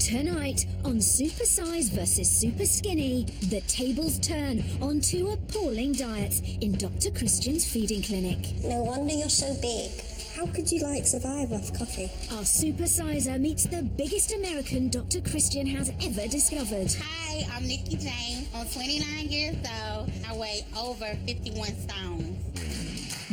Tonight on Supersize vs Superskinny, the tables turn on two appalling diets in Dr. Christian's feeding clinic. No wonder you're so big. How could you, survive off coffee? Our Supersizer meets the biggest American Dr. Christian has ever discovered. Hi, I'm Nikki Jane. I'm 29 years old. I weigh over 51 stones.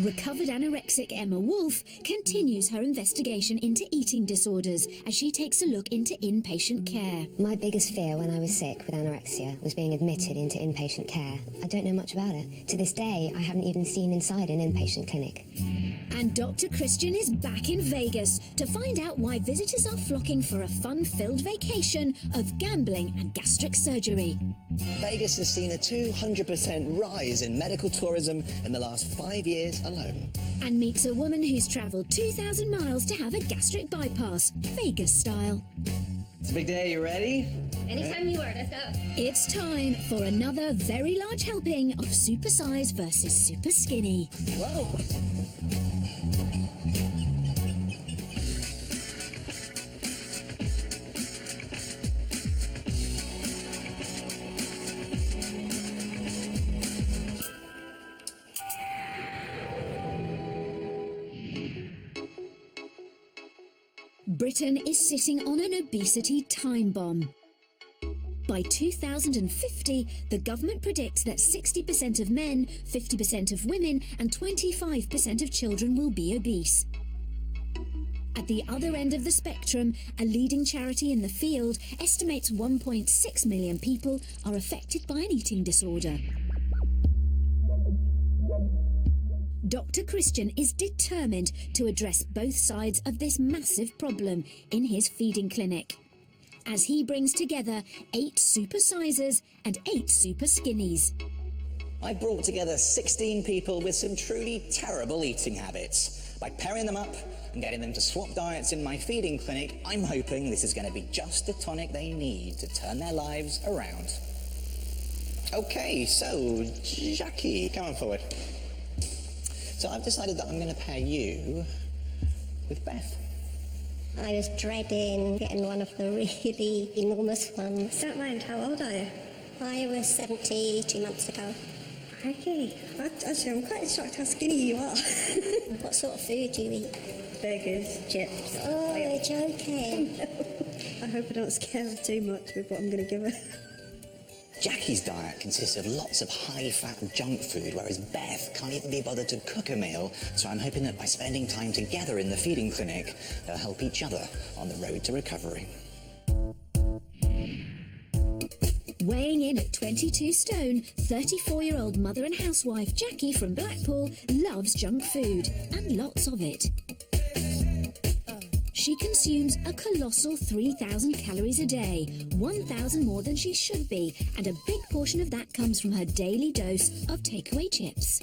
Recovered anorexic Emma Wolfe continues her investigation into eating disorders as she takes a look into inpatient care. My biggest fear when I was sick with anorexia was being admitted into inpatient care. I don't know much about it. To this day, I haven't even seen inside an inpatient clinic. And Dr. Christian is back in Vegas to find out why visitors are flocking for a fun-filled vacation of gambling and gastric surgery. Vegas has seen a 200% rise in medical tourism in the last 5 years alone. And meets a woman who's travelled 2,000 miles to have a gastric bypass, Vegas style. It's a big day, you ready? Anytime you are, let's go. It's time for another very large helping of Supersize versus Superskinny. Whoa! Britain is sitting on an obesity time bomb. By 2050, the government predicts that 60% of men, 50% of women, and 25% of children will be obese. At the other end of the spectrum, a leading charity in the field estimates 1.6 million people are affected by an eating disorder. Dr. Christian is determined to address both sides of this massive problem in his feeding clinic, as he brings together 8 Supersizers and 8 Superskinnies. I brought together 16 people with some truly terrible eating habits. By pairing them up and getting them to swap diets in my feeding clinic, I'm hoping this is going to be just the tonic they need to turn their lives around. Okay, so Jackie, come on forward. So I've decided that I'm going to pair you with Beth. I was dreading getting one of the really enormous ones. Don't mind, how old are you? I was 72 months ago. Okay. Actually, I'm quite shocked how skinny you are. What sort of food do you eat? Burgers, chips. Oh, you're joking. I hope I don't scare her too much with what I'm going to give her. Jackie's diet consists of lots of high-fat junk food, whereas Beth can't even be bothered to cook a meal, so I'm hoping that by spending time together in the feeding clinic, they'll help each other on the road to recovery. Weighing in at 22 stone, 34-year-old mother and housewife Jackie from Blackpool loves junk food, and lots of it. She consumes a colossal 3,000 calories a day, 1,000 more than she should be, and a big portion of that comes from her daily dose of takeaway chips.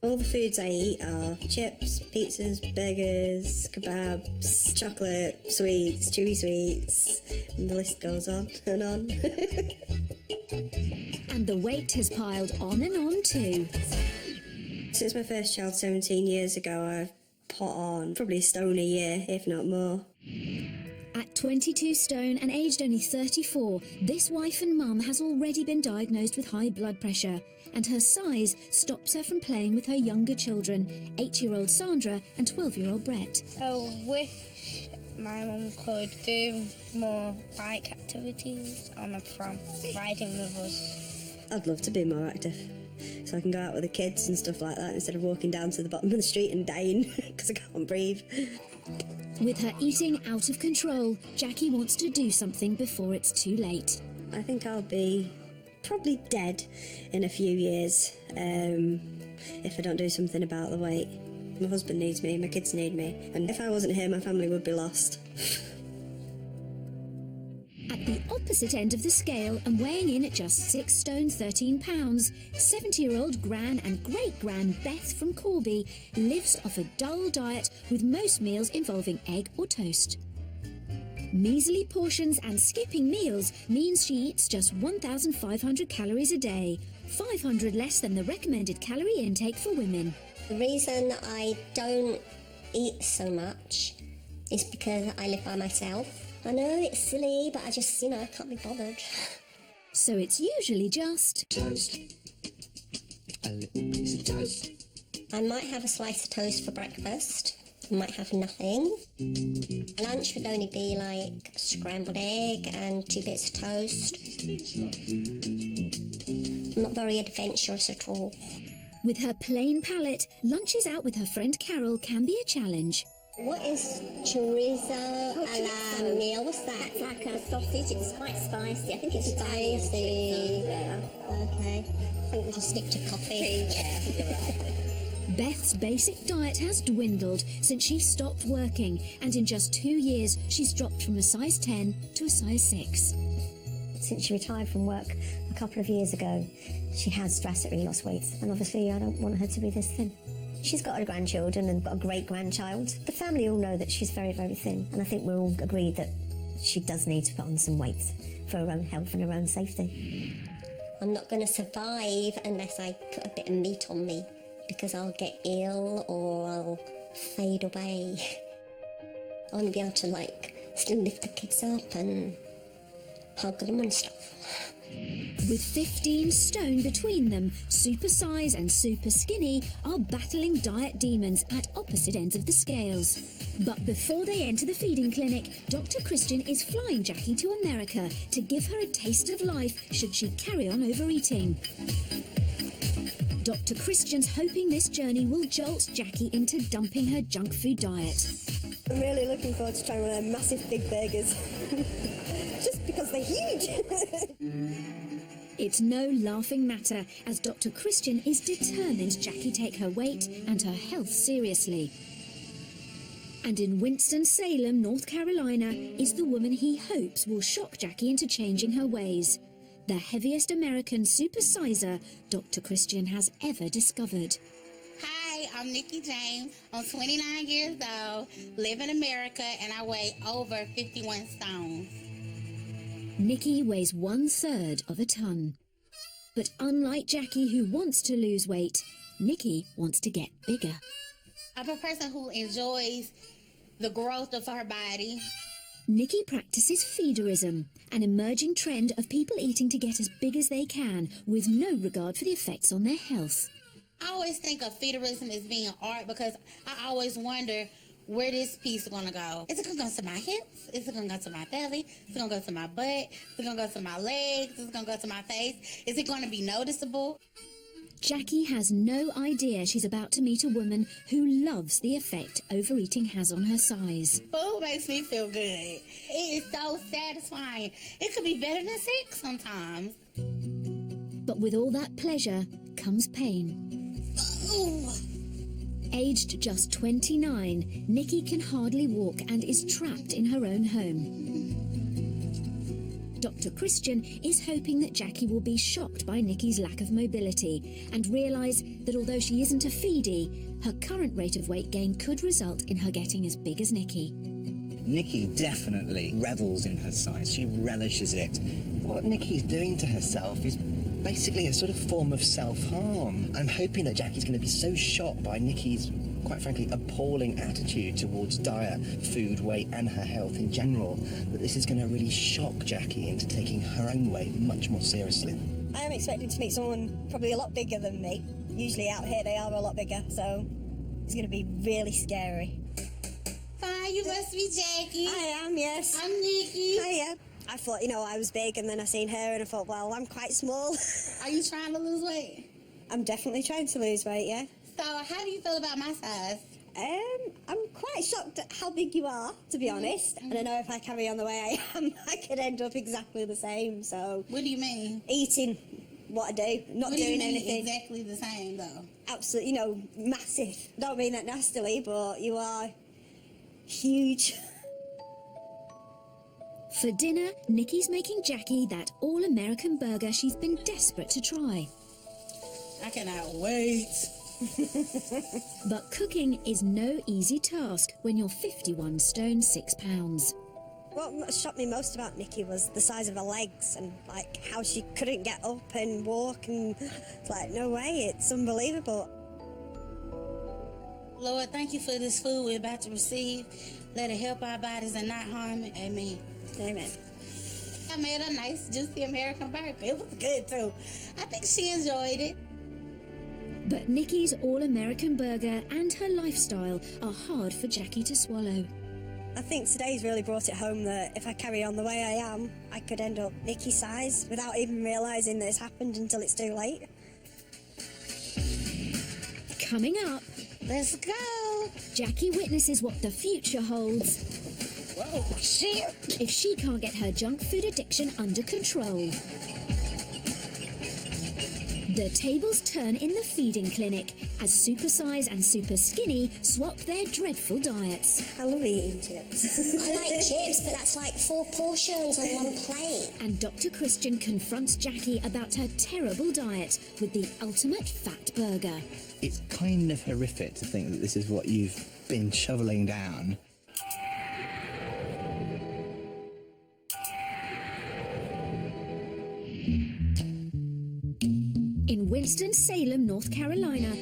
All the foods I eat are chips, pizzas, burgers, kebabs, chocolate, sweets, chewy sweets, and the list goes on and on. And the weight has piled on and on too. Since my first child 17 years ago, I've put on probably a stone a year, if not more. At 22 stone and aged only 34, this wife and mum has already been diagnosed with high blood pressure, and her size stops her from playing with her younger children, 8-year-old Sandra and 12-year-old Brett. I wish my mum could do more bike activities on the pram, riding with us. I'd love to be more active, so I can go out with the kids and stuff like that instead of walking down to the bottom of the street and dying because I can't breathe. With her eating out of control, Jackie wants to do something before it's too late. I think I'll be probably dead in a few years if I don't do something about the weight. My husband needs me, my kids need me, and if I wasn't here, my family would be lost. At the opposite end of the scale and weighing in at just 6 stone 13 pounds, 70-year-old Gran and great-gran Beth from Corby lives off a dull diet with most meals involving egg or toast. Measly portions and skipping meals means she eats just 1,500 calories a day, 500 less than the recommended calorie intake for women. The reason I don't eat so much is because I live by myself. I know it's silly, but I just, can't be bothered. So it's usually just Toast. A little piece of toast. I might have a slice of toast for breakfast. I might have nothing. Lunch would only be like scrambled egg and 2 bits of toast. I'm not very adventurous at all. with her plain palate, lunches out with her friend Carol can be a challenge. What is chorizo a la meal? What's that? It's like a sausage. It's quite spicy. I think it's spicy. Yeah. Okay. I think we'll just stick to coffee. Yeah, you're right. Beth's basic diet has dwindled since she stopped working, and in just 2 years, she's dropped from a size 10 to a size 6. Since she retired from work a couple of years ago, she has drastically lost weight, and obviously I don't want her to be this thin. She's got her grandchildren and got a great-grandchild. The family all know that she's very, very thin, and I think we're all agreed that she does need to put on some weight for her own health and her own safety. I'm not going to survive unless I put a bit of meat on me, because I'll get ill or I'll fade away. I want to be able to, still lift the kids up and hug them and stuff. With 15 stone between them, Supersize and Superskinny are battling diet demons at opposite ends of the scales. But before they enter the feeding clinic, Dr. Christian is flying Jackie to America to give her a taste of life should she carry on overeating. Dr. Christian's hoping this journey will jolt Jackie into dumping her junk food diet. I'm really looking forward to trying one of them massive big burgers. Just because they're huge. It's no laughing matter, as Dr. Christian is determined Jackie take her weight and her health seriously. And in Winston-Salem, North Carolina, is the woman he hopes will shock Jackie into changing her ways. The heaviest American supersizer Dr. Christian has ever discovered. Hi, I'm Nikki James. I'm 29 years old, live in America, and I weigh over 51 stones. Nikki weighs 1/3 of a ton. But unlike Jackie, who wants to lose weight, Nikki wants to get bigger. I'm a person who enjoys the growth of her body. Nikki practices feederism, an emerging trend of people eating to get as big as they can, with no regard for the effects on their health. I always think of feederism as being art because I always wonder where this piece is going to go. Is it going to go to my hips? Is it going to go to my belly? Is it going to go to my butt? Is it going to go to my legs? Is it going to go to my face? Is it going to be noticeable? Jackie has no idea she's about to meet a woman who loves the effect overeating has on her size. Food makes me feel good. It is so satisfying. It could be better than sex sometimes. But with all that pleasure comes pain. Ooh. Aged just 29, Nikki can hardly walk and is trapped in her own home. Dr. Christian is hoping that Jackie will be shocked by Nikki's lack of mobility and realise that although she isn't a feedie, her current rate of weight gain could result in her getting as big as Nikki. Nikki definitely revels in her size. She relishes it. What Nikki's doing to herself is basically a sort of form of self-harm. I'm hoping that Jackie's going to be so shocked by Nikki's, quite frankly, appalling attitude towards diet, food, weight and her health in general, that this is going to really shock Jackie into taking her own weight much more seriously. I am expecting to meet someone probably a lot bigger than me. Usually out here they are a lot bigger, so it's going to be really scary. Hi, you must be Jackie. I am, yes. I'm Nikki. Hiya. I thought, I was big, and then I seen her and I thought, well, I'm quite small. Are you trying to lose weight? I'm definitely trying to lose weight, yeah. So how do you feel about my size? I'm quite shocked at how big you are, to be honest. And I know if I carry on the way I am, I could end up exactly the same, so... What do you mean? Eating what I do, not What do doing you mean anything. exactly the same, though? Absolutely, massive. Don't mean that nastily, but you are huge. For dinner, Nikki's making Jackie that all-American burger she's been desperate to try. I cannot wait. But cooking is no easy task when you're 51 stone 6 pounds. What shocked me most about Nikki was the size of her legs and how she couldn't get up and walk, and it's no way, it's unbelievable. Lord, thank you for this food we're about to receive. Let it help our bodies and not harm it. Amen. Amen. I made a nice, juicy American burger. It was good, too. I think she enjoyed it. But Nikki's all-American burger and her lifestyle are hard for Jackie to swallow. I think today's really brought it home that if I carry on the way I am, I could end up Nikki size without even realising that it's happened until it's too late. Coming up, Let's go. Jackie witnesses what the future holds Whoa, shit. if she can't get her junk food addiction under control. The tables turn in the feeding clinic as Supersize and Superskinny swap their dreadful diets. I love eating chips. I like chips, but that's like 4 portions on one plate. And Dr. Christian confronts Jackie about her terrible diet with the ultimate fat burger. It's kind of horrific to think that this is what you've been shoveling down. In Winston-Salem, North Carolina,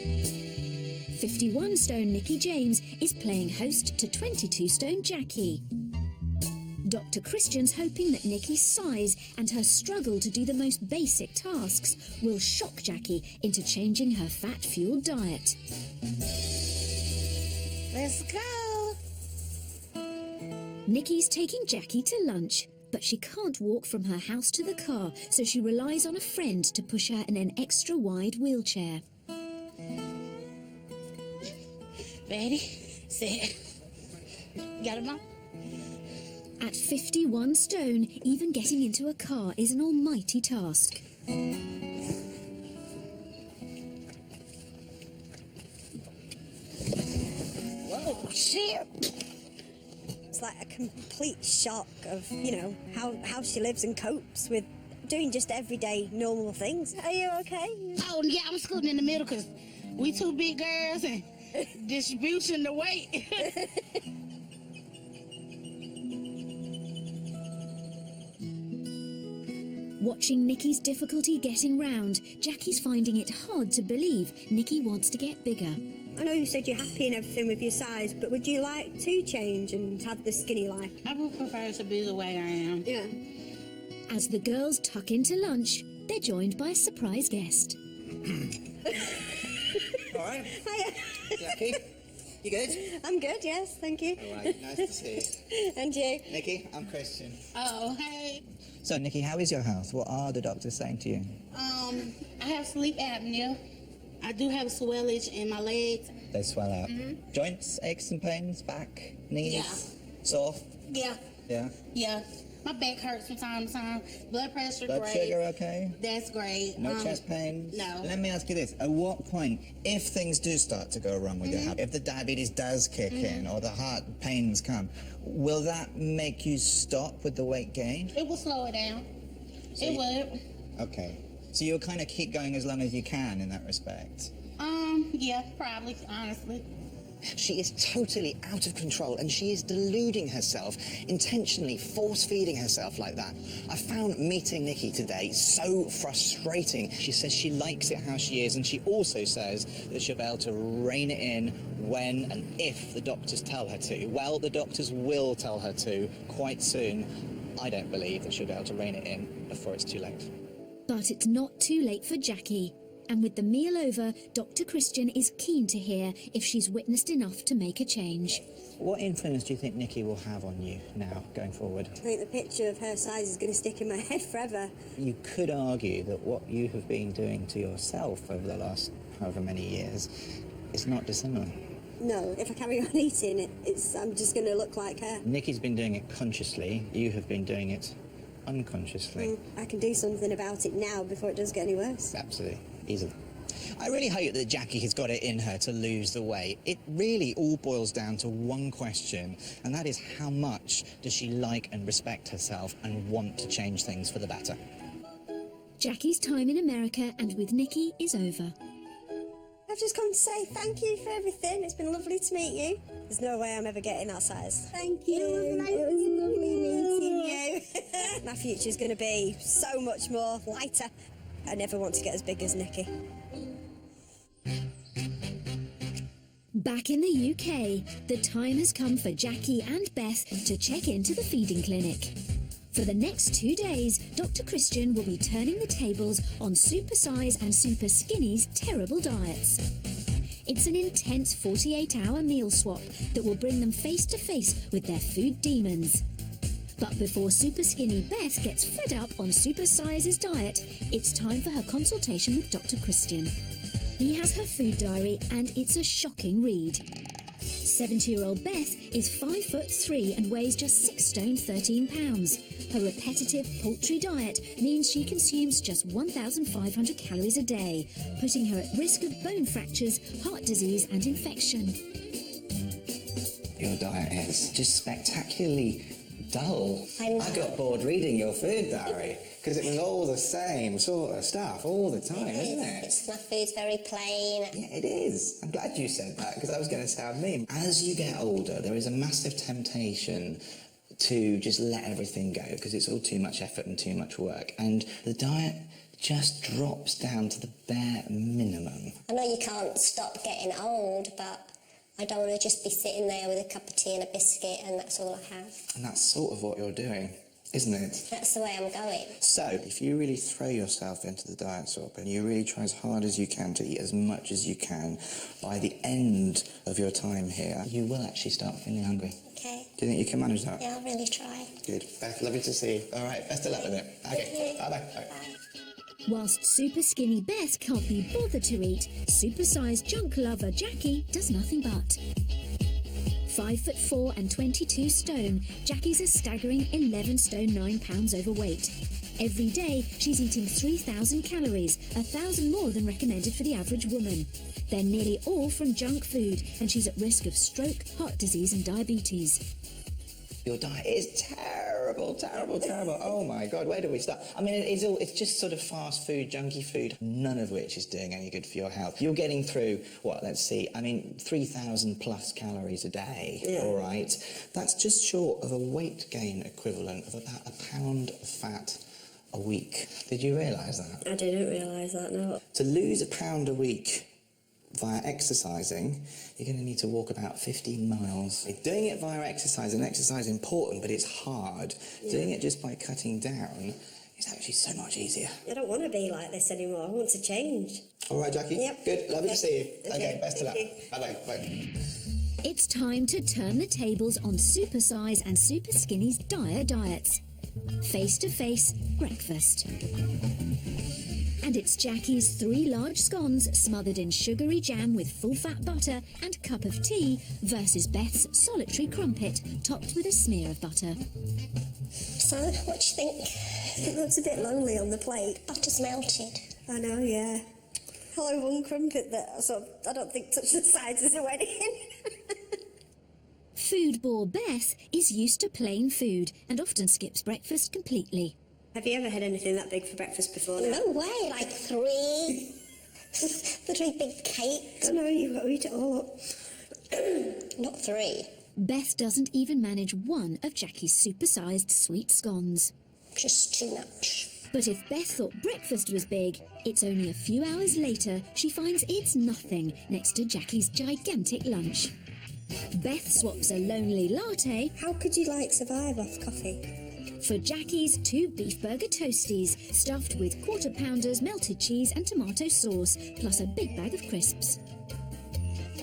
51-stone Nikki James is playing host to 22-stone Jackie. Dr. Christian's hoping that Nikki's size and her struggle to do the most basic tasks will shock Jackie into changing her fat-fueled diet. Let's go. Nikki's taking Jackie to lunch, but she can't walk from her house to the car, so she relies on a friend to push her in an extra-wide wheelchair. Ready, set. Got it, Mom? At 51 stone, even getting into a car is an almighty task. Whoa, shit. It's like a complete shock of, you know, how she lives and copes with doing just everyday normal things. Are you okay? Oh, yeah, I'm scooting in the middle because we 2 big girls and distribution the weight. Watching Nikki's difficulty getting round, Jackie's finding it hard to believe Nikki wants to get bigger. I know you said you're happy and everything with your size, but would you like to change and have the skinny life? I would prefer to be the way I am. Yeah. As the girls tuck into lunch, they're joined by a surprise guest. All right. Hiya. Jackie, you good? I'm good, yes, thank you. All right, nice to see you. And you? Nikki, I'm Christian. Oh, hey. So, Nikki, how is your health? What are the doctors saying to you? I have sleep apnea. I do have swellage in my legs. They swell out. Joints, aches and pains, back, knees, sore? Yeah, Yeah. yeah. My back hurts from time to time. Blood pressure, Blood great. sugar okay? That's great. No chest pains? No. Let me ask you this. At what point, if things do start to go wrong with your health, if the diabetes does kick in or the heart pains come, will that make you stop with the weight gain? It will slow it down. It would. Okay. So you'll kind of keep going as long as you can in that respect? Yeah, probably, honestly. She is totally out of control and she is deluding herself, intentionally force-feeding herself like that. I found meeting Nikki today so frustrating. She says she likes it how she is, and she also says that she'll be able to rein it in when and if the doctors tell her to. Well, the doctors will tell her to quite soon. I don't believe that she'll be able to rein it in before it's too late. But it's not too late for Jackie. And with the meal over, Dr. Christian is keen to hear if she's witnessed enough to make a change. What influence do you think Nikki will have on you now, going forward? I think the picture of her size is going to stick in my head forever. You could argue that what you have been doing to yourself over the last however many years is not dissimilar. No, if I carry on eating it, I'm just going to look like her. Nikki's been doing it consciously. You have been doing it unconsciously. I can do something about it now before it does get any worse. Absolutely. Easily. I really hope that Jackie has got it in her to lose the weight. It really all boils down to one question, and that is how much does she like and respect herself and want to change things for the better? Jackie's time in America and with Nikki is over. I've just come to say thank you for everything. It's been lovely to meet you. There's no way I'm ever getting that size. Thank you. It was lovely meeting you. My future's going to be so much more lighter. I never want to get as big as Nikki. Back in the UK, the time has come for Jackie and Beth to check into the feeding clinic. For the next 2 days, Dr. Christian will be turning the tables on Supersize and Superskinny's terrible diets. It's an intense 48-hour meal swap that will bring them face to face with their food demons. But before Super Skinny Beth gets fed up on Supersize's diet, it's time for her consultation with Dr. Christian. He has her food diary and it's a shocking read. 70-year-old Beth is 5'3" and weighs just 6 stone 13 pounds. Her repetitive poultry diet means she consumes just 1,500 calories a day, putting her at risk of bone fractures, heart disease and infection. Your diet is just spectacularly dull. I got bored reading your food diary because it was all the same sort of stuff all the time, isn't it? My food's very plain. Yeah, it is. I'm glad you said that because I was going to sound mean. As you get older, there is a massive temptation to just let everything go because it's all too much effort and too much work. And the diet just drops down to the bare minimum. I know you can't stop getting old, but I don't want to just be sitting there with a cup of tea and a biscuit and that's all I have. And that's sort of what you're doing, isn't it? That's the way I'm going. So, if you really throw yourself into the diet swap and you really try as hard as you can to eat as much as you can, by the end of your time here, you will actually start feeling hungry. Okay. Do you think you can manage that? Yeah, I'll really try. Good. Beth, lovely to see you. All right, best of luck with it. Okay, bye-bye. Bye. Whilst Super Skinny Beth can't be bothered to eat, Supersize junk lover Jackie does nothing but. 5'4" and 22 stone, Jackie's a staggering 11 stone 9 pounds overweight. Every day, she's eating 3,000 calories, 1,000 more than recommended for the average woman. They're nearly all from junk food, and she's at risk of stroke, heart disease and diabetes. Your diet is terrible, terrible, terrible. Oh my God, where do we start? I mean, it's just sort of fast food, junky food, none of which is doing any good for your health. You're getting through, what, let's see, I mean, 3,000 plus calories a day, all right? That's just short of a weight gain equivalent of about a pound of fat a week. Did you realise that? I didn't realise that, no. To lose a pound a week via exercising, you're going to need to walk about 15 miles. Doing it via exercise, and exercise is important, but it's hard. Yeah. Doing it just by cutting down is actually so much easier. I don't want to be like this anymore. I want to change. All right, Jackie? Yep. Good. Lovely to see you. Okay, best of luck. You. Bye-bye. Bye. It's time to turn the tables on Supersize and Super Skinny's dire diets. Face-to-face breakfast. And it's Jackie's 3 large scones smothered in sugary jam with full-fat butter and cup of tea versus Beth's solitary crumpet topped with a smear of butter. So, what do you think? It looks a bit lonely on the plate. Butter's melted. I know, yeah. Hello, one crumpet that I don't think touched the sides of the wedding. Food bore Beth is used to plain food and often skips breakfast completely. Have you ever had anything that big for breakfast before? No way, like 3. 3 big cakes. I know, you've got to eat it all up. Not 3. Beth doesn't even manage one of Jackie's supersized sweet scones. Just too much. But if Beth thought breakfast was big, it's only a few hours later she finds it's nothing next to Jackie's gigantic lunch. Beth swaps a lonely latte. How could you, survive off coffee? For Jackie's 2 beef burger toasties stuffed with quarter pounders, melted cheese and tomato sauce, plus a big bag of crisps.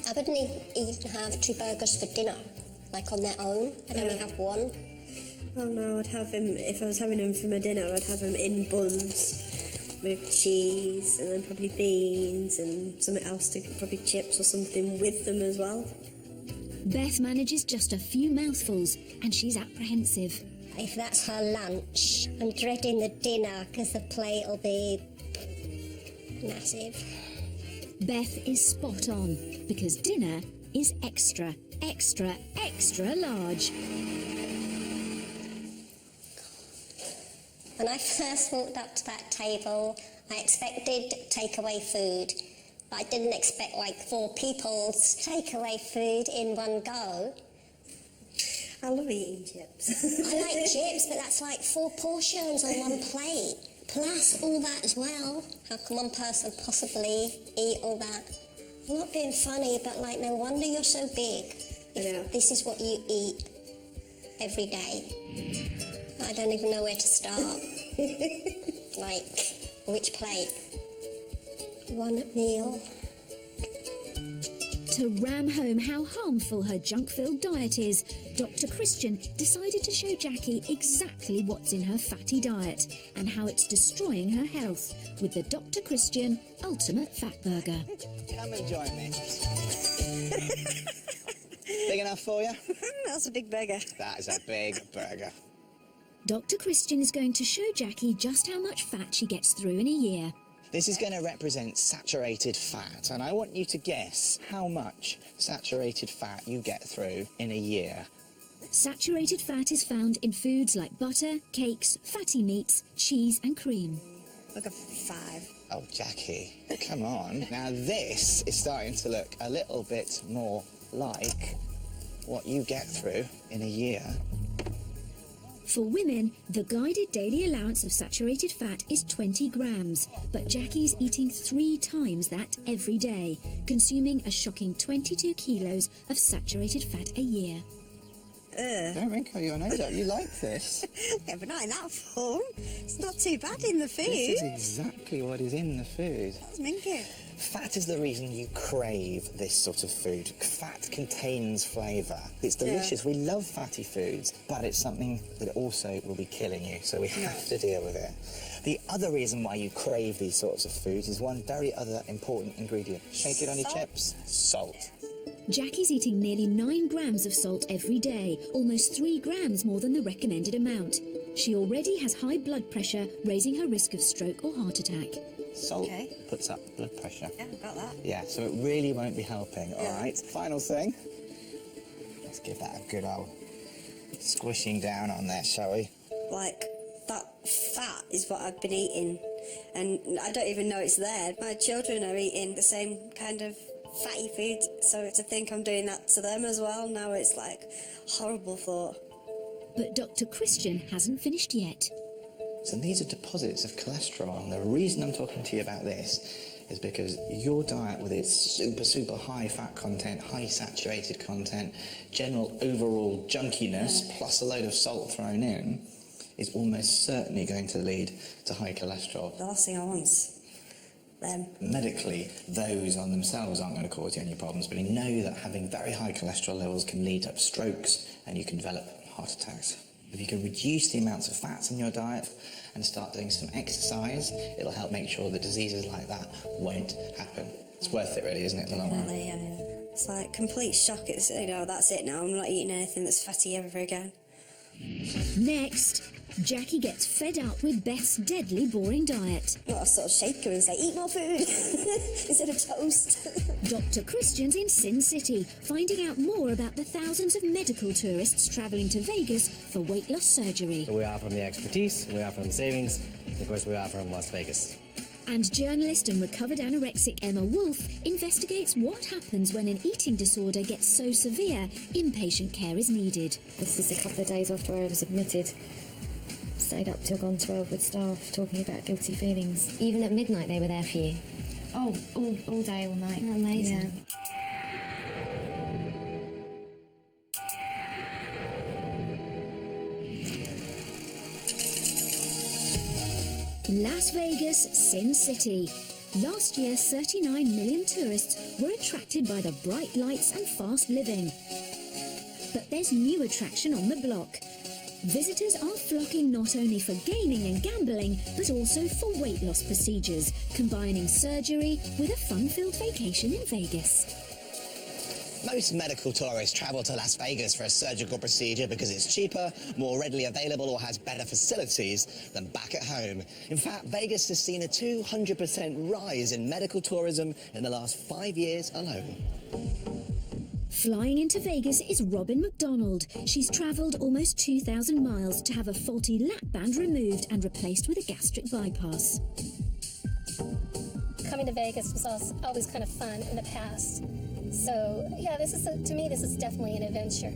I wouldn't even have 2 burgers for dinner, on their own. I'd only have 1. Oh no, I'd have him, if I was having him for my dinner, I'd have him in buns with cheese and then probably beans and something else, probably chips or something with them as well. Beth manages just a few mouthfuls and she's apprehensive. If that's her lunch, I'm dreading the dinner because the plate will be massive. Beth is spot on because dinner is extra, extra, extra large. When I first walked up to that table, I expected takeaway food, but I didn't expect 4 people's takeaway food in one go. I love eating chips. I like chips, but that's 4 portions on one plate, plus all that as well. How can one person possibly eat all that? I'm not being funny, but no wonder you're so big. Yeah. This is what you eat every day. I don't even know where to start. Like, which plate? One meal. To ram home how harmful her junk-filled diet is, Dr. Christian decided to show Jackie exactly what's in her fatty diet and how it's destroying her health with the Dr. Christian Ultimate Fat Burger. Come and join me. Big enough for you? That's a big burger. That is a big burger. Dr. Christian is going to show Jackie just how much fat she gets through in a year. This is going to represent saturated fat, and I want you to guess how much saturated fat you get through in a year. Saturated fat is found in foods like butter, cakes, fatty meats, cheese and cream. Like a 5. Oh, Jackie, come on. Now this is starting to look a little bit more like what you get through in a year. For women, the guided daily allowance of saturated fat is 20 grams, but Jackie's eating 3 times that every day, consuming a shocking 22 kilos of saturated fat a year. Don't wrinkle your nose up. You like this? Yeah, but not in that form. It's not too bad in the food. This is exactly what is in the food. That's minky. Fat is the reason you crave this sort of food. Fat contains flavour. It's delicious. We love fatty foods, but it's something that also will be killing you, so we have to deal with it. The other reason why you crave these sorts of foods is one very other important ingredient. Shake it on your chips. Salt. Jackie's eating nearly 9 grams of salt every day, almost 3 grams more than the recommended amount. She already has high blood pressure, raising her risk of stroke or heart attack. Salt puts up blood pressure. Yeah, got that. Yeah, so it really won't be helping, all right? Final thing. Let's give that a good old squishing down on there, shall we? Like, that fat is what I've been eating, and I don't even know it's there. My children are eating the same kind of fatty food, so to think I'm doing that to them as well, now it's like horrible thought. But Dr. Christian hasn't finished yet. So these are deposits of cholesterol, and the reason I'm talking to you about this is because your diet, with its super high fat content, high saturated content, general overall junkiness, plus a load of salt thrown in, is almost certainly going to lead to high cholesterol. The last thing I want's them. Medically, those on themselves aren't going to cause you any problems, but we know that having very high cholesterol levels can lead to strokes, and you can develop heart attacks. If you can reduce the amounts of fats in your diet and start doing some exercise, it'll help make sure that diseases like that won't happen. It's worth it, really, isn't it, in the long run? It's like complete shock. It's, you know, that's it now. I'm not eating anything that's fatty ever again. Next, Jackie gets fed up with Beth's deadly boring diet. I've got to sort of shake her and say, eat more food instead of toast. Dr. Christian's in Sin City, finding out more about the thousands of medical tourists travelling to Vegas for weight loss surgery. We offer them the expertise, we offer them savings, and of course we offer them Las Vegas. And journalist and recovered anorexic Emma Wolfe investigates what happens when an eating disorder gets so severe, inpatient care is needed. This is a couple of days after I was admitted. Stayed up till gone 12 with staff, talking about guilty feelings. Even at midnight they were there for you? Oh, all day, all night. Oh, amazing. Yeah. Las Vegas, Sin City. Last year, 39 million tourists were attracted by the bright lights and fast living. But there's new attraction on the block. Visitors are flocking not only for gaming and gambling, but also for weight loss procedures, combining surgery with a fun-filled vacation in Vegas. Most medical tourists travel to Las Vegas for a surgical procedure because it's cheaper, more readily available, or has better facilities than back at home. In fact, Vegas has seen a 200% rise in medical tourism in the last 5 years alone. Flying into Vegas is Robin McDonald. She's travelled almost 2,000 miles to have a faulty lap band removed and replaced with a gastric bypass. Coming to Vegas was always kind of fun in the past. So, yeah, to me, this is definitely an adventure.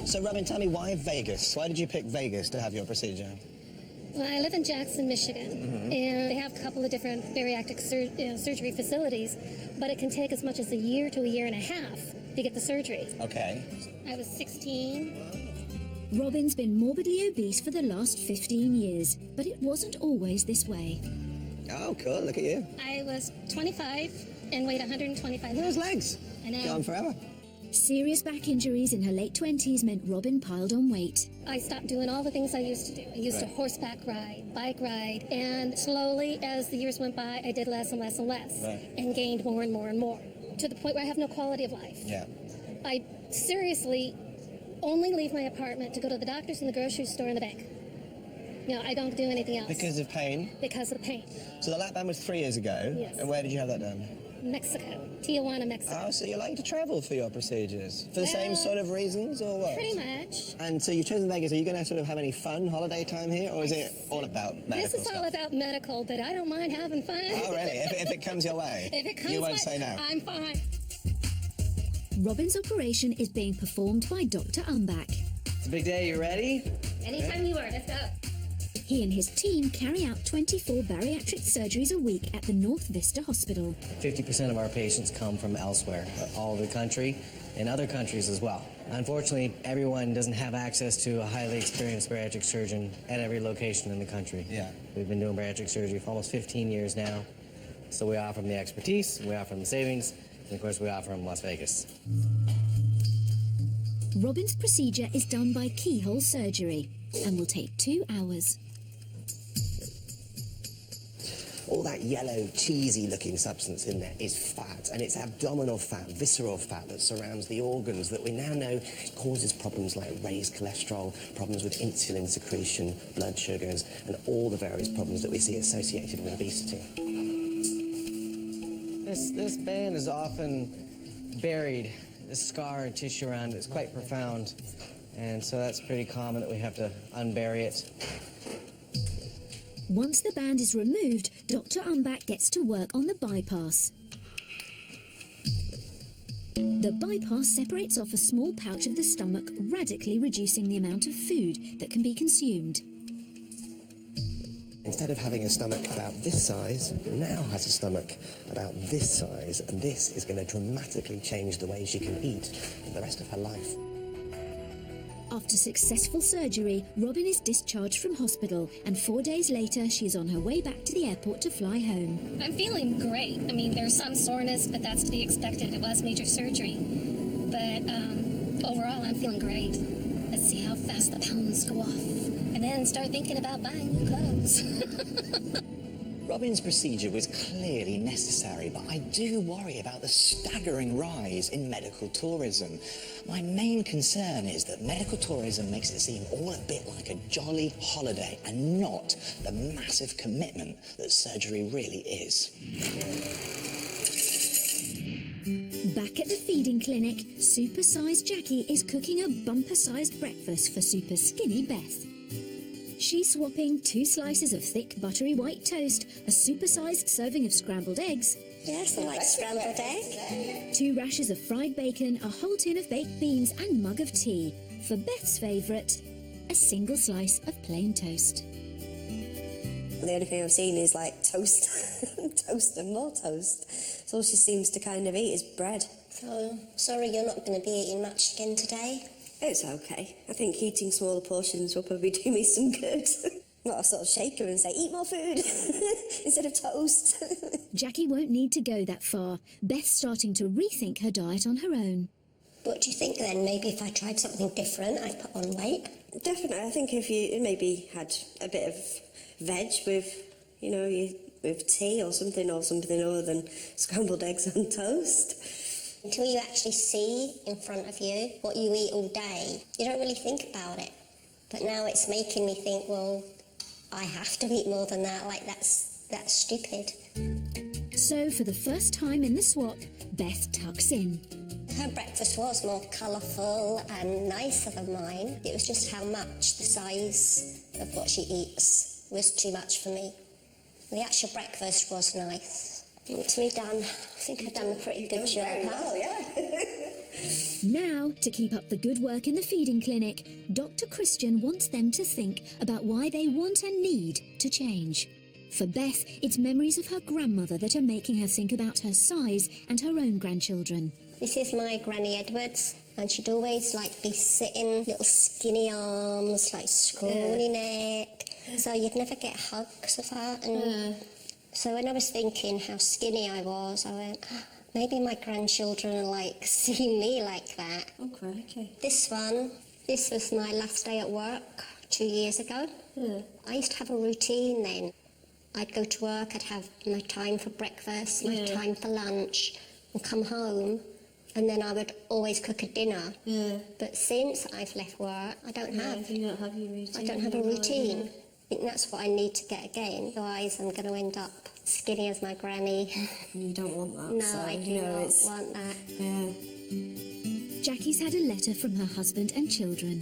So, Robin, tell me, why Vegas? Why did you pick Vegas to have your procedure? Well, I live in Jackson, Michigan, and they have a couple of different bariatric surgery facilities, but it can take as much as a year to a year and a half to get the surgery. Okay. I was 16. Robin's been morbidly obese for the last 15 years, but it wasn't always this way. Oh, cool, look at you. I was 25 and weighed 125 Those pounds. legs. I know. Gone forever. Serious back injuries in her late 20s meant Robin piled on weight. I stopped doing all the things I used to do. I used to horseback ride, bike ride, and slowly, as the years went by, I did less and less and less, and gained more and more and more, to the point where I have no quality of life. Yeah. I seriously only leave my apartment to go to the doctor's and the grocery store and the bank. No, I don't do anything else. Because of pain? Because of the pain. So the lap band was 3 years ago. Yes. And where did you have that done? Mexico. Tijuana, Mexico. Oh, so you like to travel for your procedures? For the same sort of reasons, or what? Pretty much. And so you've chosen Vegas. Are you going to sort of have any fun holiday time here, or is it all about medical This is stuff? all about medical, but I don't mind having fun. Oh, really? If it comes your way, If it comes you won't my- say no. I'm fine. Robin's operation is being performed by Dr. Umbach. It's a big day. You ready? Anytime you are, let's go. He and his team carry out 24 bariatric surgeries a week at the North Vista Hospital. 50% of our patients come from elsewhere, all over the country, and other countries as well. Unfortunately, everyone doesn't have access to a highly experienced bariatric surgeon at every location in the country. Yeah. We've been doing bariatric surgery for almost 15 years now, so we offer them the expertise, we offer them the savings, and of course we offer them Las Vegas. Robin's procedure is done by keyhole surgery and will take 2 hours. All that yellow, cheesy-looking substance in there is fat, and it's abdominal fat, visceral fat that surrounds the organs that we now know causes problems like raised cholesterol, problems with insulin secretion, blood sugars, and all the various problems that we see associated with obesity. This band is often buried. The scar and tissue around it is quite profound, and so that's pretty common that we have to unbury it. Once the band is removed, Dr. Umbach gets to work on the bypass. The bypass separates off a small pouch of the stomach, radically reducing the amount of food that can be consumed. Instead of having a stomach about this size, now has a stomach about this size, and this is going to dramatically change the way she can eat for the rest of her life. After successful surgery, Robin is discharged from hospital, and 4 days later she is on her way back to the airport to fly home. I'm feeling great. I mean, there's some soreness, but that's to be expected. It was major surgery. But overall, I'm feeling great. Let's see how fast the pounds go off. And then start thinking about buying new clothes. Robin's procedure was clearly necessary, but I do worry about the staggering rise in medical tourism. My main concern is that medical tourism makes it seem all a bit like a jolly holiday and not the massive commitment that surgery really is. Back at the feeding clinic, Supersize Jackie is cooking a bumper-sized breakfast for Superskinny Beth. She's swapping 2 slices of thick buttery white toast, a supersized serving of scrambled eggs, Yes, I like scrambled egg. 2 rashers of fried bacon, a whole tin of baked beans and mug of tea. For Beth's favourite, a single slice of plain toast. The only thing I've seen is like toast, toast and more toast. So all she seems to kind of eat is bread. So, sorry you're not going to be eating much again today. It's okay. I think eating smaller portions will probably do me some good. I'll sort of shake her and say, eat more food instead of toast. Jackie won't need to go that far. Beth's starting to rethink her diet on her own. What do you think then? Maybe if I tried something different, I'd put on weight? Definitely. I think if you maybe had a bit of veg with, you know, with tea or something other than scrambled eggs and toast. Until you actually see in front of you what you eat all day, you don't really think about it. But now it's making me think, well, I have to eat more than that. Like, that's stupid. So, for the first time in the swap, Beth tucks in. Her breakfast was more colourful and nicer than mine. It was just how much the size of what she eats was too much for me. The actual breakfast was nice. To me, done. I think I've done a pretty good job. Well, yeah. Now, to keep up the good work in the feeding clinic, Dr. Christian wants them to think about why they want and need to change. For Beth, it's memories of her grandmother that are making her think about her size and her own grandchildren. This is my Granny Edwards. And she'd always like be sitting, little skinny arms, like scrawny neck. So you'd never get hugs of her. And so when I was thinking how skinny I was, I went, maybe my grandchildren will like see me like that. Oh, crikey. This was my last day at work 2 years ago. I used to have a routine then. I'd go to work, I'd have my time for breakfast, my time for lunch, and come home. And then I would always cook a dinner. But since I've left work, I don't have. You don't have your routine. I don't have a routine. I think that's what I need to get again. Otherwise, I'm going to end up skinny as my granny. You don't want that. No, so, I do not want that. Jackie's had a letter from her husband and children.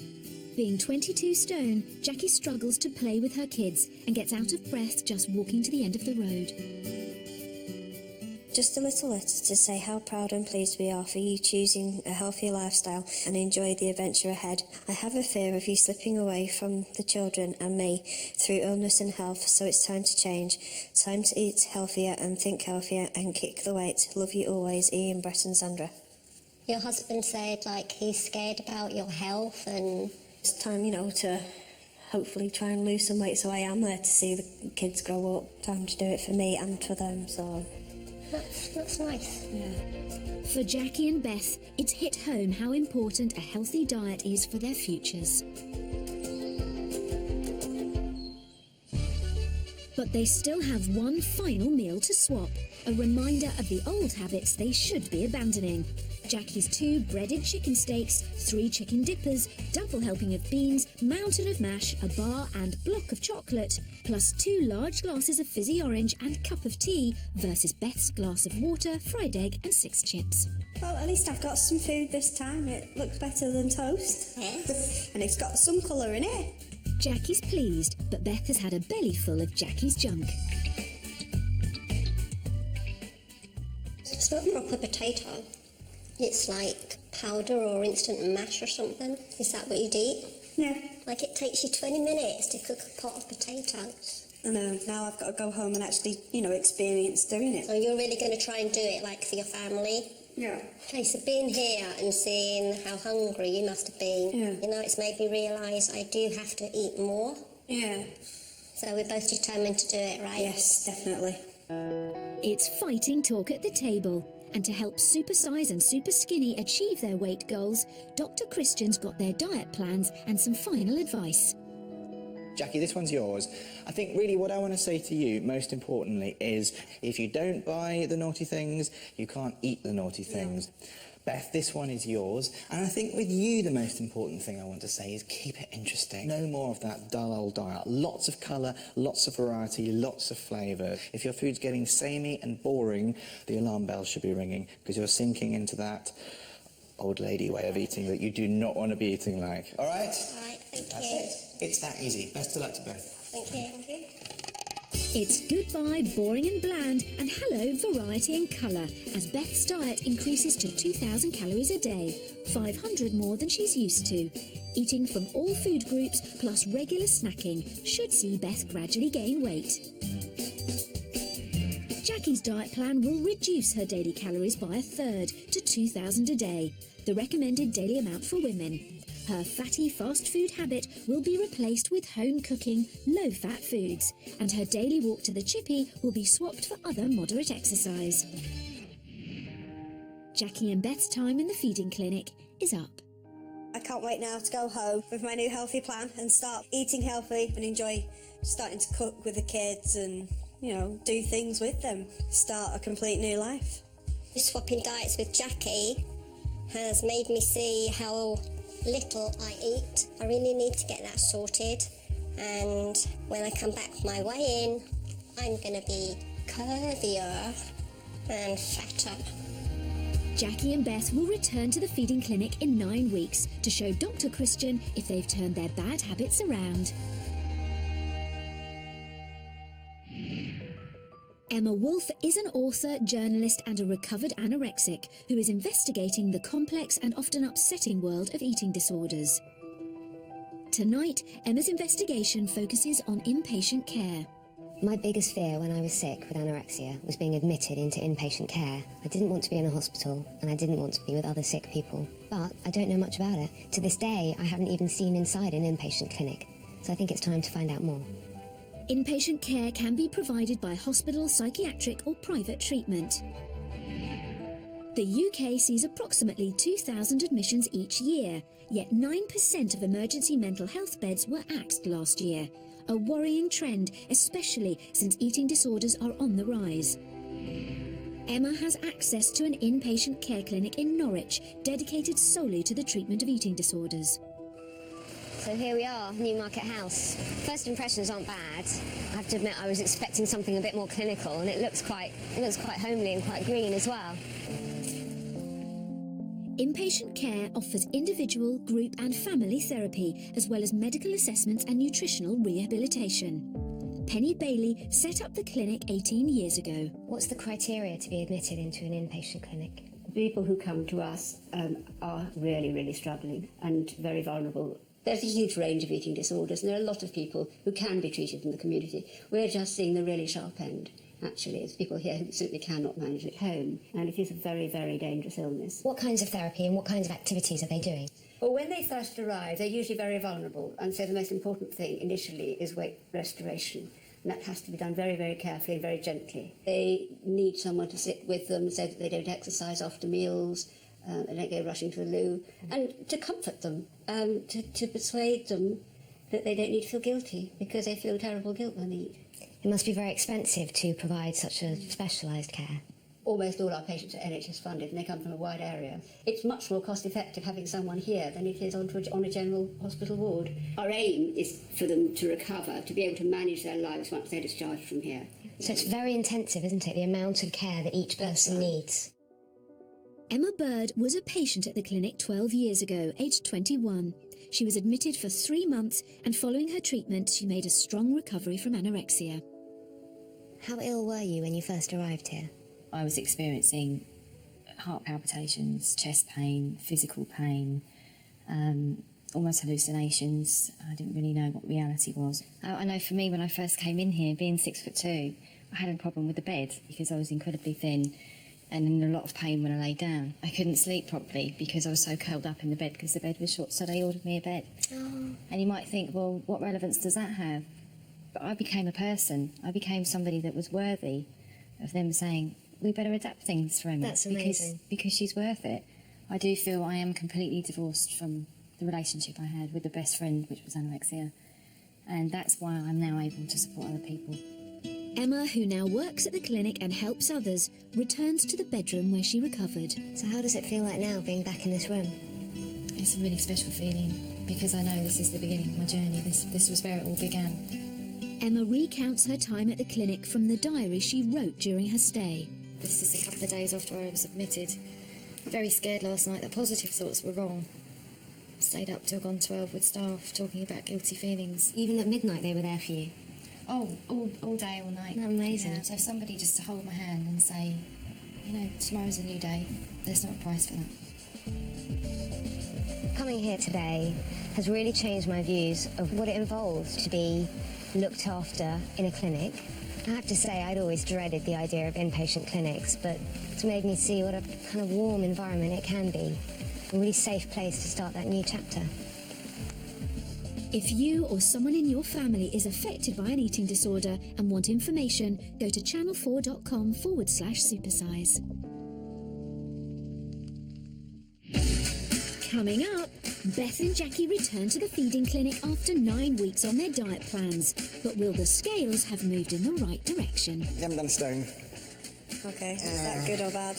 Being 22 stone, Jackie struggles to play with her kids and gets out of breath just walking to the end of the road. Just a little letter to say how proud and pleased we are for you choosing a healthier lifestyle and enjoy the adventure ahead. I have a fear of you slipping away from the children and me through illness and health, so it's time to change. Time to eat healthier and think healthier and kick the weight. Love you always, Ian, Brett and Sandra. Your husband said, like, he's scared about your health and... It's time, to hopefully try and lose some weight, so I am there to see the kids grow up. Time to do it for me and for them, so... That's nice. For Jackie and Beth, it's hit home how important a healthy diet is for their futures. But they still have one final meal to swap, a reminder of the old habits they should be abandoning. Jackie's 2 breaded chicken steaks, 3 chicken dippers, double helping of beans, mountain of mash, a bar and block of chocolate, plus 2 large glasses of fizzy orange and cup of tea versus Beth's glass of water, fried egg and 6 chips. Well, at least I've got some food this time. It looks better than toast. And it's got some colour in it. Jackie's pleased, but Beth has had a belly full of Jackie's junk. It's not proper potato. It's like powder or instant mash or something. Is that what you'd eat? Yeah. Like it takes you 20 minutes to cook a pot of potatoes. I know, now I've got to go home and actually, experience doing it. So you're really going to try and do it, like, for your family? Yeah. Okay, so being here and seeing how hungry you must have been, it's made me realise I do have to eat more. Yeah. So we're both determined to do it, right? Yes, definitely. It's fighting talk at the table. And to help Supersize and Superskinny achieve their weight goals, Dr. Christian's got their diet plans and some final advice. Jackie, this one's yours. I think really what I want to say to you, most importantly, is if you don't buy the naughty things, you can't eat the naughty things. Beth, this one is yours. And I think with you, the most important thing I want to say is keep it interesting. No more of that dull old diet. Lots of colour, lots of variety, lots of flavour. If your food's getting samey and boring, the alarm bell should be ringing because you're sinking into that old lady way of eating that you do not want to be eating like. All right? All right, thank That's you. it. It's that easy. Best of luck to Beth. Thank you. Thank you. It's goodbye boring and bland and hello variety and colour as Beth's diet increases to 2,000 calories a day, 500 more than she's used to. Eating from all food groups plus regular snacking should see Beth gradually gain weight. Jackie's diet plan will reduce her daily calories by 1/3 to 2,000 a day, the recommended daily amount for women. Her fatty fast food habit will be replaced with home cooking, low-fat foods, and her daily walk to the chippy will be swapped for other moderate exercise. Jackie and Beth's time in the feeding clinic is up. I can't wait now to go home with my new healthy plan and start eating healthy and enjoy starting to cook with the kids and, do things with them. Start a complete new life. Swapping diets with Jackie has made me see how little I eat. I really need to get that sorted, and when I come back from my weigh-in, I'm going to be curvier and fatter. Jackie and Beth will return to the feeding clinic in 9 weeks to show Dr. Christian if they've turned their bad habits around. Emma Wolfe is an author, journalist and a recovered anorexic who is investigating the complex and often upsetting world of eating disorders. Tonight, Emma's investigation focuses on inpatient care. My biggest fear when I was sick with anorexia was being admitted into inpatient care. I didn't want to be in a hospital, and I didn't want to be with other sick people. But I don't know much about it. To this day, I haven't even seen inside an inpatient clinic, so I think it's time to find out more. Inpatient care can be provided by hospital, psychiatric or private treatment. The UK sees approximately 2,000 admissions each year, yet 9% of emergency mental health beds were axed last year. A worrying trend, especially since eating disorders are on the rise. Emma has access to an inpatient care clinic in Norwich, dedicated solely to the treatment of eating disorders. So here we are, Newmarket House. First impressions aren't bad. I have to admit I was expecting something a bit more clinical, and it looks quite homely and quite green as well. Inpatient care offers individual, group and family therapy, as well as medical assessments and nutritional rehabilitation. Penny Bailey set up the clinic 18 years ago. What's the criteria to be admitted into an inpatient clinic? People who come to us are really, really struggling and very vulnerable. There's a huge range of eating disorders, and there are a lot of people who can be treated in the community. We're just seeing the really sharp end, actually. It's people here who simply cannot manage at home, and it is a very, very dangerous illness. What kinds of therapy and what kinds of activities are they doing? Well, when they first arrive, they're usually very vulnerable, and so the most important thing initially is weight restoration. And that has to be done very, very carefully and very gently. They need someone to sit with them so that they don't exercise after meals, they don't go rushing to the loo, and to comfort them, to persuade them that they don't need to feel guilty, because they feel terrible guilt when they eat. It must be very expensive to provide such a specialised care. Almost all our patients are NHS funded, and they come from a wide area. It's much more cost effective having someone here than it is on a general hospital ward. Our aim is for them to recover, to be able to manage their lives once they're discharged from here. So it's very intensive, isn't it, the amount of care that each person needs? Emma Bird was a patient at the clinic 12 years ago, aged 21. She was admitted for 3 months, and following her treatment, she made a strong recovery from anorexia. How ill were you when you first arrived here? I was experiencing heart palpitations, chest pain, physical pain, almost hallucinations. I didn't really know what reality was. I know for me, when I first came in here, being 6'2", I had a problem with the bed because I was incredibly thin and in a lot of pain when I lay down. I couldn't sleep properly because I was so curled up in the bed because the bed was short, so they ordered me a bed. Oh. And you might think, well, what relevance does that have? But I became a person. I became somebody that was worthy of them saying, we better adapt things for Emma. That's amazing. Because she's worth it. I do feel I am completely divorced from the relationship I had with the best friend, which was anorexia. And that's why I'm now able to support other people. Emma, who now works at the clinic and helps others, returns to the bedroom where she recovered. So how does it feel like now, being back in this room? It's a really special feeling, because I know this is the beginning of my journey. This was where it all began. Emma recounts her time at the clinic from the diary she wrote during her stay. This is a couple of days after I was admitted. Very scared last night that positive thoughts were wrong. Stayed up till gone 12 with staff, talking about guilty feelings. Even at midnight they were there for you? Oh, all day, all night. Isn't that amazing? Yeah, so somebody just to hold my hand and say, you know, tomorrow's a new day. There's not a price for that. Coming here today has really changed my views of what it involves to be looked after in a clinic. I have to say, I'd always dreaded the idea of inpatient clinics, but it's made me see what a kind of warm environment it can be. A really safe place to start that new chapter. If you or someone in your family is affected by an eating disorder and want information, go to channel4.com/supersize. Coming up, Beth and Jackie return to the feeding clinic after 9 weeks on their diet plans. But will the scales have moved in the right direction? You haven't done a stone. Okay, is that good or bad?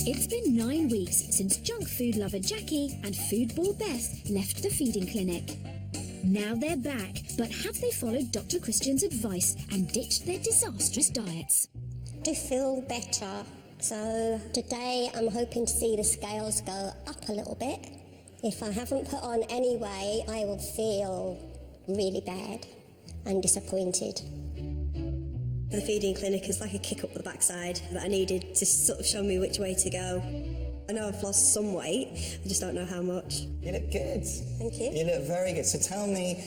It's been 9 weeks since junk food lover Jackie and foodball Beth left the feeding clinic. Now they're back, but have they followed Dr. Christian's advice and ditched their disastrous diets? I feel better. So today I'm hoping to see the scales go up a little bit. If I haven't put on any weight, I will feel really bad and disappointed. The feeding clinic is like a kick up the backside that I needed to sort of show me which way to go. I know I've lost some weight, I just don't know how much. You look good. Thank you. You look very good. So tell me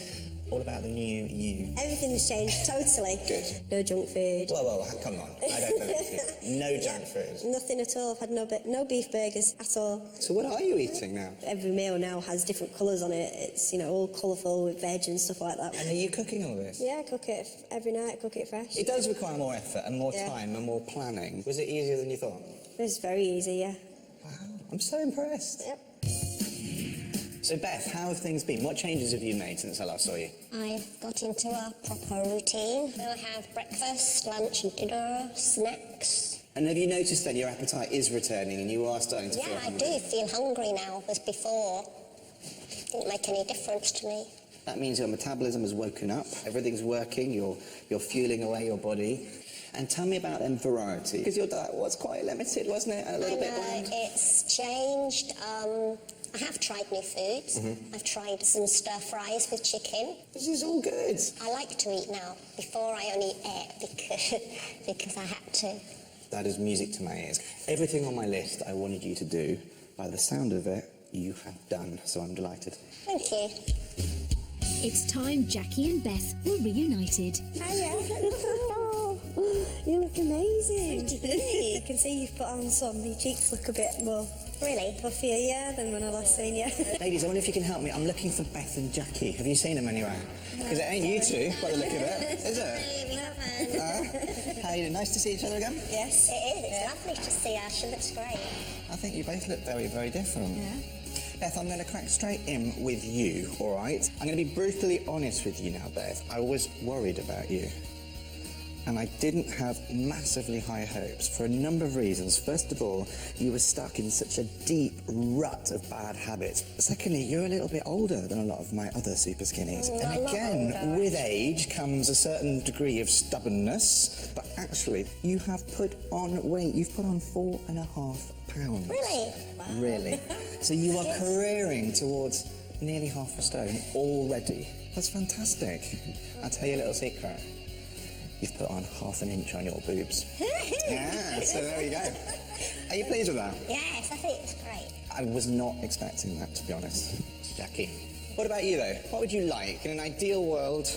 all about the new you. Everything's changed, totally. Good. No junk food. Whoa, come on. I don't believe you. No junk food. Nothing at all. I've had no beef burgers at all. So what are you eating now? Every meal now has different colours on it. It's, all colourful with veg and stuff like that. And are you cooking all this? Yeah, I cook it every night, cook it fresh. It does require more effort and more time and more planning. Was it easier than you thought? It was very easy, yeah. Wow, I'm so impressed. Yep. So Beth, how have things been? What changes have you made since I last saw you? I've got into a proper routine. I have breakfast, lunch and dinner, snacks. And have you noticed that your appetite is returning and you are starting to feel hungry? Yeah, I do feel hungry now, whereas before it didn't make any difference to me. That means your metabolism has woken up, everything's working, you're fueling away your body. And tell me about them variety, because your diet was quite limited, wasn't it? And a little bit bland. It's changed. I have tried new foods. I've tried some stir fries with chicken. This is all good. I like to eat now. Before I only ate because I had to. That is music to my ears. Everything on my list I wanted you to do, by the sound of it, you have done, so I'm delighted. Thank you. It's time Jackie and Beth were reunited. Hiya. You look amazing. I can see you've put on some. Your cheeks look a bit more puffier, yeah, than when I last seen you. Ladies, I wonder if you can help me. I'm looking for Beth and Jackie. Have you seen them anywhere? Because it ain't you two, by the look of it, is it? How are you doing? Nice to see each other again? Yes, it is. It's lovely to see her. She looks great. I think you both look very, very different. Yeah. Beth, I'm going to crack straight in with you, all right? I'm going to be brutally honest with you now, Beth. I was worried about you. And I didn't have massively high hopes for a number of reasons. First of all, you were stuck in such a deep rut of bad habits. Secondly, you're a little bit older than a lot of my other super skinnies. And again, with age comes a certain degree of stubbornness. But actually, you have put on weight. You've put on 4.5 pounds. Really? Wow. Really. So you are careering towards nearly half a stone already. That's fantastic. I'll tell you a little secret. You've put on ½ an inch on your boobs. Yeah, so there you go. Are you pleased with that? Yes, I think it's great. I was not expecting that, to be honest. Jackie, what about you, though? What would you like in an ideal world?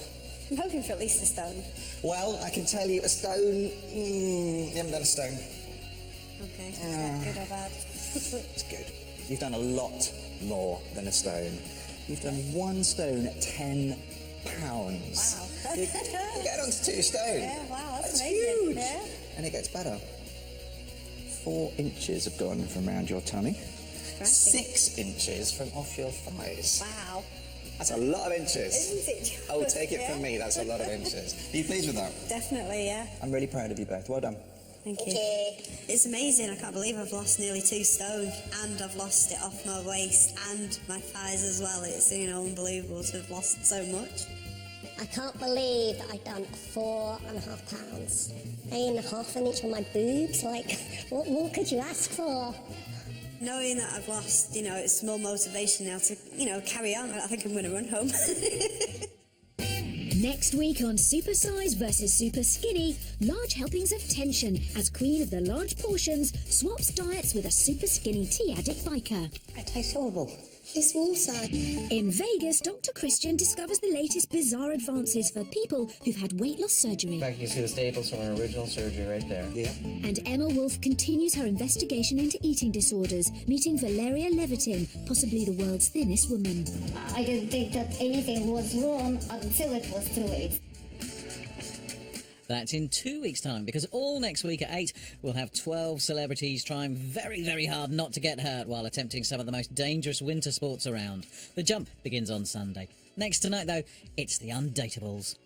I'm hoping for at least a stone. Well, I can tell you a stone... you haven't done a stone. Okay, is that good or bad? It's good. You've done a lot more than a stone. You've done 1 stone at 10 pounds. Wow. You get on to 2 stone. Yeah, wow, that's amazing. huge. Yeah. And it gets better. 4 inches have gone from around your tummy. 6 inches from off your thighs. Wow. That's a lot of inches. Isn't it? Oh, take it from me, that's a lot of inches. Are you pleased with that? Definitely, yeah. I'm really proud of you both. Well done. Thank you. It's amazing. I can't believe I've lost nearly 2 stone and I've lost it off my waist and my thighs as well. It's, unbelievable to have lost so much. I can't believe that I've done 4.5 pounds. And ½ an inch on my boobs. Like, what more could you ask for? Knowing that I've lost, it's more motivation now to, carry on. I think I'm going to run home. Next week on Supersize versus Super Skinny, large helpings of tension as queen of the large portions swaps diets with a super skinny tea addict biker. I taste horrible. It's water. In Vegas, Dr. Christian discovers the latest bizarre advances for people who've had weight loss surgery. In fact, you see the staples from her original surgery right there. Yeah. And Emma Wolf continues her investigation into eating disorders, meeting Valeria Levitin, possibly the world's thinnest woman. I didn't think that anything was wrong until it was too late. That's in 2 weeks' time, because all next week at 8, we'll have 12 celebrities trying very, very hard not to get hurt while attempting some of the most dangerous winter sports around. The jump begins on Sunday. Next tonight, though, it's the Undateables.